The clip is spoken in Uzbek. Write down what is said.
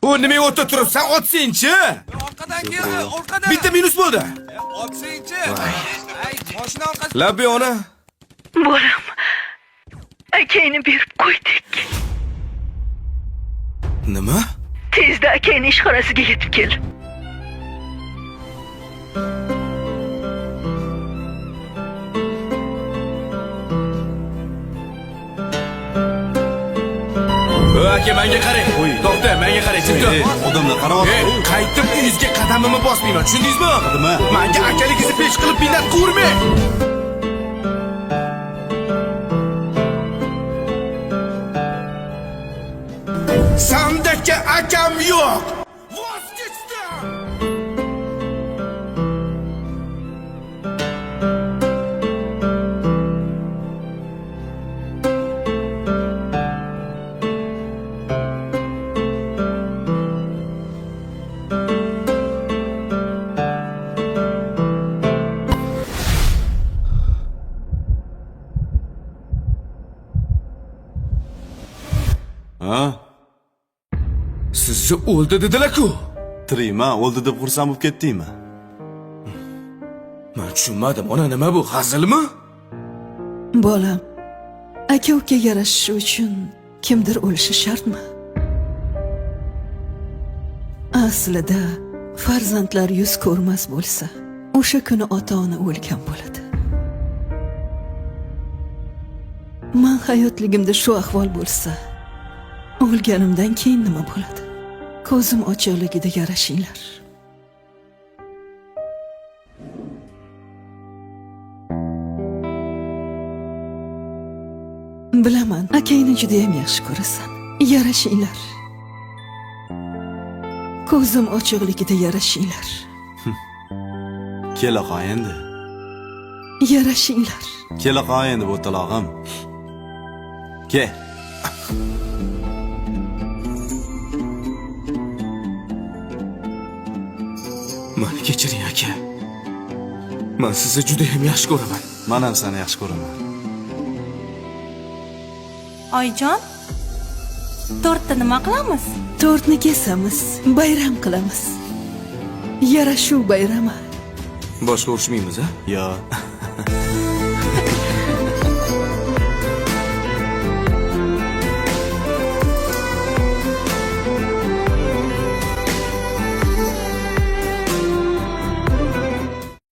O'rnimga o'tirib turibsan, otsin-chi. Orqadan keldi, orqadan. Bitta minus bo'ldi. Otsin-chi. Ay, mashina orqasidan. Labbi ona. Bolam, akangni berib qo'ydik. Nima? Tezda akangni ishxonasiga yetib kel. Aka, menga qarang. To'xta, menga qarang, chiqdi. Odamlar qarayapti. Qaytib uyingizga qadamimni bosmayman, tushundingizmi? Nima? Menga akaligingizni pesh qilib minnat qilmang. Sandaka akam yo'q. Voz kechdim. Ha? Sizni o'ldi dedilar-ku. Tirikman, o'ldi deb xursand bo'lib ketdingmi? Men tushunmadim, ona nima bu? Hazilmi? Bolam, aka-uka yarashishi uchun kimdir o'lishi shartmi? Aslida farzandlar yuz ko'rmas bo'lsa, o'sha kuni ota-ona o'lgan bo'ladi. Men hayotligimda shu ahvol bo'lsa, o'lganimdan keyin nima bo'ladi? Ko'zim ochiqligida yarashinglar. Bilaman, akangni juda ham yaxshi ko'rasan. Yarashinglar. Ko'zim ochiqligida yarashinglar. Kela qo'y endi. Yarashinglar. Kela qo'y endi bo'talog'im. Ke. Meni kechiring aka. Men sizni juda ham yaxshi ko'raman. Men ham seni yaxshi ko'raman. Oyjon, tortni nima qilamiz? Tortni kesamiz, bayram qilamiz. Yarashuv bayrami. Boshqa urishmaymiz-a? Yo.